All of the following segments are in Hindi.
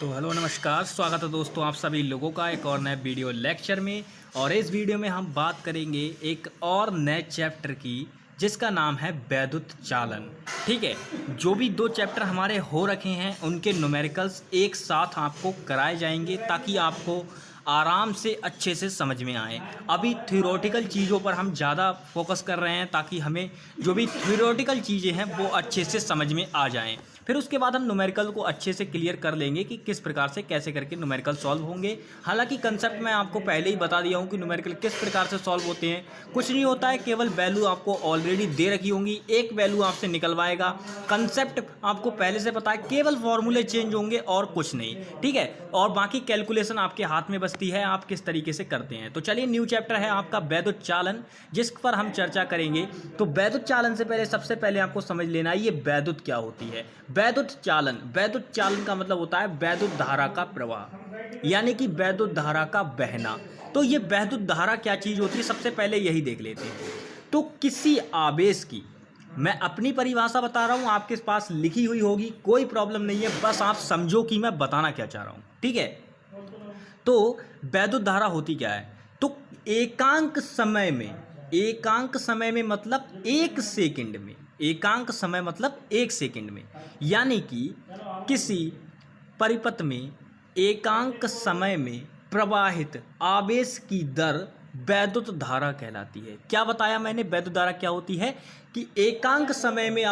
तो हेलो नमस्कार, स्वागत है दोस्तों आप सभी लोगों का एक और नए वीडियो लेक्चर में। और इस वीडियो में हम बात करेंगे एक और नए चैप्टर की जिसका नाम है वैद्युत चालन। ठीक है, जो भी दो चैप्टर हमारे हो रखे हैं उनके न्यूमेरिकल्स एक साथ आपको कराए जाएंगे ताकि आपको आराम से अच्छे से समझ में आए। अभी थ्योरेटिकल चीज़ों पर हम ज़्यादा फोकस कर रहे हैं ताकि हमें जो भी थ्योरेटिकल चीज़ें हैं वो अच्छे से समझ में आ जाएं। फिर उसके बाद हम न्यूमेरिकल को अच्छे से क्लियर कर लेंगे कि किस प्रकार से कैसे करके न्यूमेरिकल सॉल्व होंगे। हालांकि कंसेप्ट मैं आपको पहले ही बता दिया हूं कि न्यूमेरिकल किस प्रकार से सॉल्व होते हैं। कुछ नहीं होता है, केवल वैल्यू आपको ऑलरेडी दे रखी होंगी, एक वैल्यू आपसे निकलवाएगा। कंसेप्ट आपको पहले से पता है, केवल फॉर्मूले चेंज होंगे और कुछ नहीं। ठीक है, और बाकी कैलकुलेशन आपके हाथ में बसती है, आप किस तरीके से करते हैं। तो चलिए, न्यू चैप्टर है आपका वैद्युत चालन, जिस पर हम चर्चा करेंगे। तो वैद्युत चालन से पहले सबसे पहले आपको समझ लेना है ये वैद्युत क्या होती है। वैद्युत चालन का मतलब होता है वैद्युत धारा का प्रवाह, यानी कि वैद्युत धारा का बहना। तो ये वैद्युत धारा क्या चीज होती है, सबसे पहले यही देख लेते हैं। तो किसी आवेश की, मैं अपनी परिभाषा बता रहा हूं, आपके पास लिखी हुई होगी, कोई प्रॉब्लम नहीं है, बस आप समझो कि मैं बताना क्या चाह रहा हूं। ठीक है, तो वैद्युत धारा होती क्या है। तो एकांक समय में मतलब एक सेकंड में, एकांक समय मतलब एक सेकंड में, यानी कि किसी परिपथ में एकांक समय में प्रवाहित आवेश की दर वैद्युत धारा कहलाती है। क्या बताया मैंने, वैद्युत धारा क्या होती है कि एकांक समय में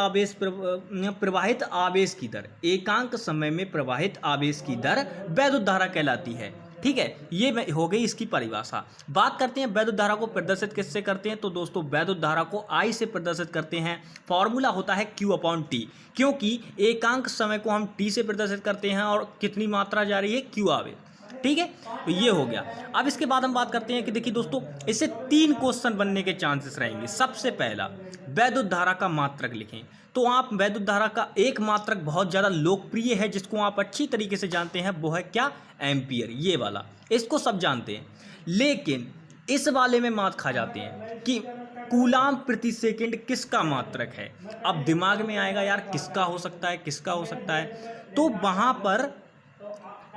प्रवाहित आवेश की दर, एकांक समय में प्रवाहित आवेश की दर वैद्युत धारा कहलाती है। ठीक है, ये हो गई इसकी परिभाषा। बात करते हैं वैद्युत धारा को प्रदर्शित किससे करते हैं। तो दोस्तों, वैद्युत धारा को I से प्रदर्शित करते हैं। फॉर्मूला होता है Q/T, क्योंकि एकांक समय को हम T से प्रदर्शित करते हैं और कितनी मात्रा जा रही है, Q आवेश। ठीक है, तो ये हो गया। अब इसके बाद हम बात करते हैं कि देखिए दोस्तों, इससे 3 क्वेश्चन बनने के चांसेस रहेंगे। सबसे पहला, वैद्युत धारा का मात्रक लिखें। तो आप वैद्युत धारा का एक मात्रक बहुत ज़्यादा लोकप्रिय है जिसको आप अच्छी तरीके से जानते हैं, वो है क्या, एम्पियर। ये वाला इसको सब जानते हैं, लेकिन इस वाले में मात खा जाते हैं कि कूलाम प्रति सेकंड किसका मात्रक है। अब दिमाग में आएगा यार किसका हो सकता है, किसका हो सकता है। तो वहाँ पर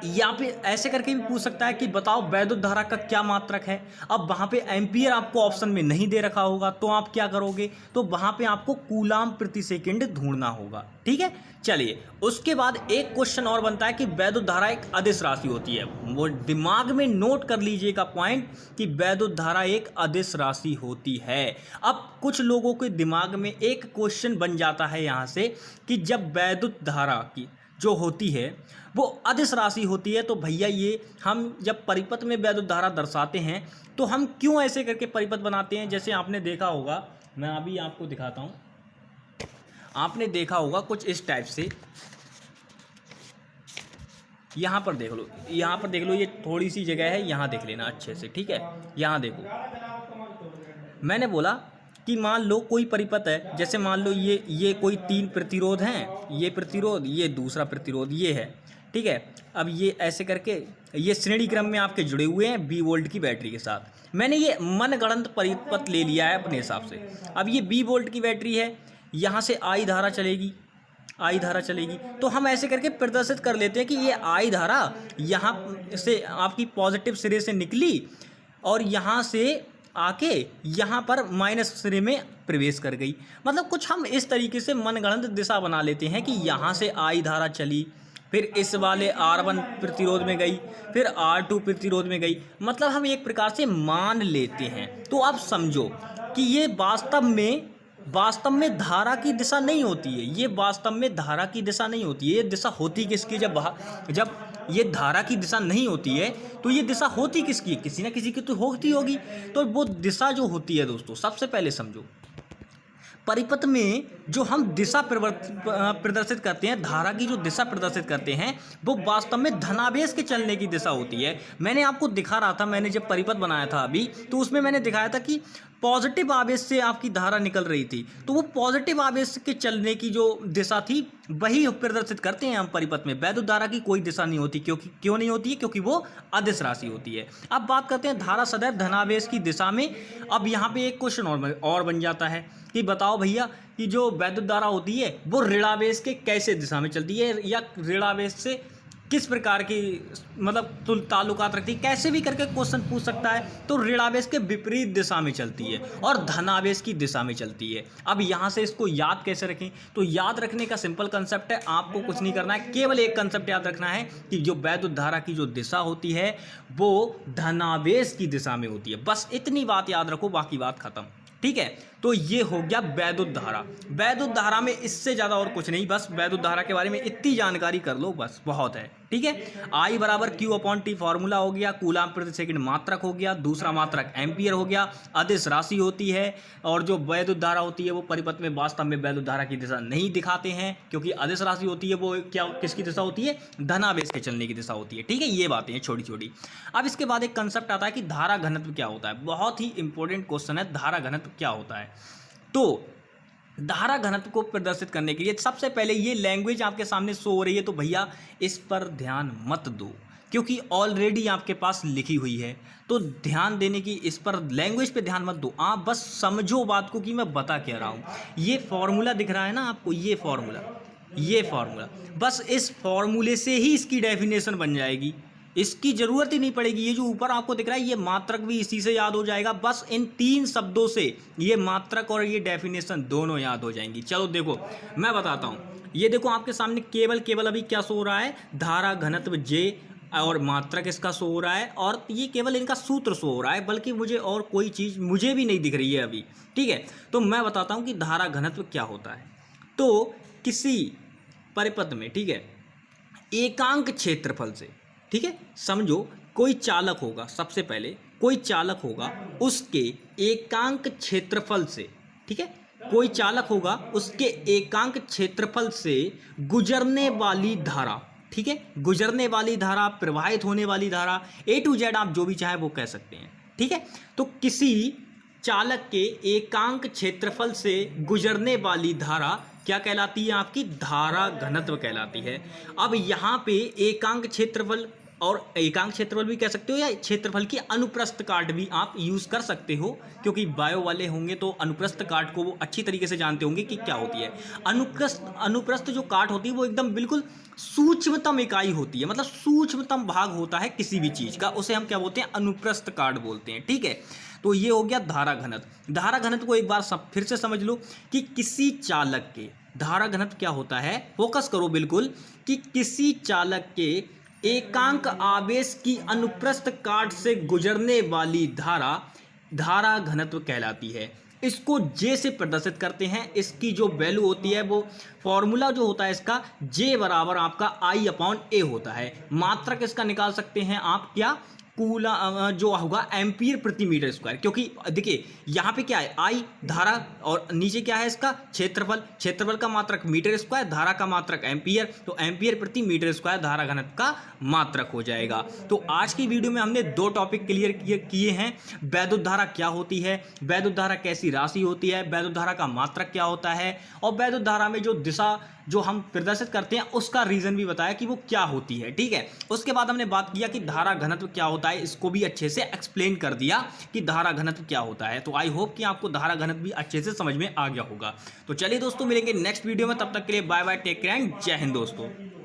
या फिर ऐसे करके भी पूछ सकता है कि बताओ वैद्युत धारा का क्या मात्रक है। अब वहाँ पे एम्पियर आपको ऑप्शन में नहीं दे रखा होगा, तो आप क्या करोगे, तो वहाँ पे आपको कूलाम प्रति सेकंड ढूंढना होगा। ठीक है, चलिए, उसके बाद एक क्वेश्चन और बनता है कि वैद्युत धारा एक अदिश राशि होती है। वो दिमाग में नोट कर लीजिएगा पॉइंट कि वैद्युत धारा एक अदिश राशि होती है। अब कुछ लोगों के दिमाग में एक क्वेश्चन बन जाता है यहाँ से कि जब वैद्युत धारा की जो होती है वो अदिश राशि होती है, तो भैया ये हम जब परिपथ में वैद्युत धारा दर्शाते हैं तो हम क्यों ऐसे करके परिपथ बनाते हैं। जैसे आपने देखा होगा, मैं अभी आपको दिखाता हूँ, आपने देखा होगा कुछ इस टाइप से। यहाँ पर देख लो, यहाँ पर देख लो, ये थोड़ी सी जगह है, यहाँ देख लेना अच्छे से। ठीक है, यहाँ देखो, मैंने बोला कि मान लो कोई परिपथ है, जैसे मान लो ये कोई 3 प्रतिरोध हैं, ये प्रतिरोध, ये दूसरा प्रतिरोध, ये है। ठीक है, अब ये ऐसे करके ये श्रेणी क्रम में आपके जुड़े हुए हैं 20 वोल्ट की बैटरी के साथ। मैंने ये मनगढ़ंत परिपथ ले लिया है अपने हिसाब से। अब ये 20 वोल्ट की बैटरी है, यहाँ से I धारा चलेगी, I धारा चलेगी, तो हम ऐसे करके प्रदर्शित कर लेते हैं कि ये I धारा यहाँ से आपकी पॉजिटिव सिरे से निकली और यहाँ से आके यहाँ पर माइनस सिरे में प्रवेश कर गई। मतलब कुछ हम इस तरीके से मनगढ़ंत दिशा बना लेते हैं कि यहाँ से I धारा चली, फिर इस वाले R1 प्रतिरोध में गई, फिर R2 प्रतिरोध में गई। मतलब हम एक प्रकार से मान लेते हैं। तो आप समझो कि ये वास्तव में धारा की दिशा नहीं होती है, ये वास्तव में धारा की दिशा नहीं होती है। ये दिशा होती किसकी, जब ये धारा की दिशा नहीं होती है तो ये दिशा होती किसकी, किसी ना किसी की तो होती होगी। तो वो दिशा जो होती है दोस्तों, सबसे पहले समझो, परिपथ में जो हम दिशा प्रदर्शित करते हैं, धारा की जो दिशा प्रदर्शित करते हैं, वो वास्तव में धनावेश के चलने की दिशा होती है। मैंने आपको दिखा रहा था, मैंने जब परिपथ बनाया था अभी, तो उसमें मैंने दिखाया था कि पॉजिटिव आवेश से आपकी धारा निकल रही थी, तो वो पॉजिटिव आवेश के चलने की जो दिशा थी वही प्रदर्शित करते हैं हम परिपथ में। वैद्युत धारा की कोई दिशा नहीं होती, क्यों नहीं होती है, क्योंकि वो अदिश राशि होती है। अब बात करते हैं धारा सदैव धनावेश की दिशा में। अब यहाँ पे एक क्वेश्चन और बन जाता है कि बताओ भैया कि जो वैद्युत धारा होती है वो ऋणावेश के कैसे दिशा में चलती है, या ऋणावेश से किस प्रकार की मतलब ताल्लुकात रखती है, कैसे भी करके क्वेश्चन पूछ सकता है। तो ऋणावेश के विपरीत दिशा में चलती है और धनावेश की दिशा में चलती है। अब यहाँ से इसको याद कैसे रखें, तो याद रखने का सिंपल कंसेप्ट है, आपको कुछ नहीं करना है, केवल एक कंसेप्ट याद रखना है कि जो वैद्युत धारा की जो दिशा होती है वो धनावेश की दिशा में होती है। बस इतनी बात याद रखो, बाकी बात खत्म, ठीक है। तो ये हो गया वैद्युत धारा। वैद्युत धारा में इससे ज़्यादा और कुछ नहीं, बस वैद्युत धारा के बारे में इतनी जानकारी कर लो, बस बहुत है, ठीक है। I बराबर Q/T फॉर्मूला हो गया, कूलाम प्रति सेकंड मात्रक हो गया, दूसरा मात्रक एम्पियर हो गया, अदिश राशि होती है। और जो वैद्युत धारा होती है वो परिपथ में वास्तव में वैद्युत धारा की दिशा नहीं दिखाते हैं, क्योंकि अदिश राशि होती है वो क्या किसकी दिशा होती है, धनावेश के चलने की दिशा होती है, ठीक है। ये बातें हैं छोटी छोटी। अब इसके बाद एक कंसेप्ट आता है कि धारा घनत्व क्या होता है। बहुत ही इंपॉर्टेंट क्वेश्चन है, धारा घनत्व क्या होता है। तो धारा घनत्व को प्रदर्शित करने के लिए सबसे पहले ये लैंग्वेज आपके सामने शो हो रही है, तो भैया इस पर ध्यान मत दो, क्योंकि ऑलरेडी आपके पास लिखी हुई है। तो ध्यान देने की, इस पर लैंग्वेज पे ध्यान मत दो, आप बस समझो बात को कि मैं बता क्या रहा हूँ। ये फॉर्मूला दिख रहा है ना आपको, ये फॉर्मूला, बस इस फॉर्मूले से ही इसकी डेफिनेशन बन जाएगी, इसकी ज़रूरत ही नहीं पड़ेगी। ये जो ऊपर आपको दिख रहा है ये मात्रक भी इसी से याद हो जाएगा, बस इन 3 शब्दों से ये मात्रक और ये डेफिनेशन दोनों याद हो जाएंगी। चलो देखो मैं बताता हूँ, ये देखो आपके सामने केवल अभी क्या शो हो रहा है, धारा घनत्व J और मात्रक इसका शो हो रहा है, और ये केवल इनका सूत्र शो हो रहा है, बल्कि मुझे और कोई चीज़ मुझे भी नहीं दिख रही है अभी, ठीक है। तो मैं बताता हूँ कि धारा घनत्व क्या होता है। तो किसी परिपथ में, ठीक है, एकांक क्षेत्रफल से, ठीक है, समझो कोई चालक होगा, सबसे पहले कोई चालक होगा, उसके एकांक क्षेत्रफल से, ठीक है, कोई चालक होगा उसके एकांक क्षेत्रफल से गुजरने वाली धारा, ठीक है, गुजरने वाली धारा, प्रवाहित होने वाली धारा, A to Z आप जो भी चाहे वो कह सकते हैं, ठीक है। तो किसी चालक के एकांक क्षेत्रफल से गुजरने वाली धारा क्या कहलाती है, आपकी धारा घनत्व कहलाती है। अब यहाँ पे एकांक क्षेत्रफल, और एकांक क्षेत्रफल भी कह सकते हो या क्षेत्रफल की अनुप्रस्थ काट भी आप यूज़ कर सकते हो, क्योंकि बायो वाले होंगे तो अनुप्रस्थ काट को वो अच्छी तरीके से जानते होंगे कि क्या होती है। अनुप्रस्थ जो काट होती है वो एकदम बिल्कुल सूक्ष्मतम इकाई होती है, मतलब सूक्ष्मतम भाग होता है किसी भी चीज़ का, उसे हम क्या बोलते हैं, अनुप्रस्थ काट बोलते हैं, ठीक है। तो ये हो गया धारा घनत्व। धारा घनत्व को एक बार फिर से समझ लो कि किसी चालक के, धारा घनत्व क्या होता है, फोकस करो बिल्कुल, कि किसी चालक के एकांक आवेश की अनुप्रस्थ काट से गुजरने वाली धारा धारा घनत्व कहलाती है। इसको J से प्रदर्शित करते हैं, इसकी जो वैल्यू होती है वो फॉर्मूला जो होता है इसका J बराबर आपका I/A होता है। मात्रक इसका निकाल सकते हैं आप, क्या, कूला जो होगा एम्पियर प्रति मीटर स्क्वायर, क्योंकि देखिए यहाँ पे क्या है, आई धारा, और नीचे क्या है इसका क्षेत्रफल का मात्रक मीटर स्क्वायर, धारा का मात्रक एम्पियर, तो एम्पियर प्रति मीटर स्क्वायर धारा घनत्व का मात्रक हो जाएगा। तो आज की वीडियो में हमने 2 टॉपिक क्लियर किए हैं, वैद्युत धारा क्या होती है, वैद्युत धारा कैसी राशि होती है, वैद्युत धारा का मात्रक क्या होता है, और वैद्युत धारा में जो दिशा जो हम प्रदर्शित करते हैं उसका रीजन भी बताया कि वो क्या होती है, ठीक है। उसके बाद हमने बात किया कि धारा घनत्व क्या होता है, इसको भी अच्छे से एक्सप्लेन कर दिया कि धारा घनत्व क्या होता है। तो आई होप कि आपको धारा घनत्व भी अच्छे से समझ में आ गया होगा। तो चलिए दोस्तों, मिलेंगे नेक्स्ट वीडियो में, तब तक के लिए bye bye, take care and Jai Hind दोस्तों।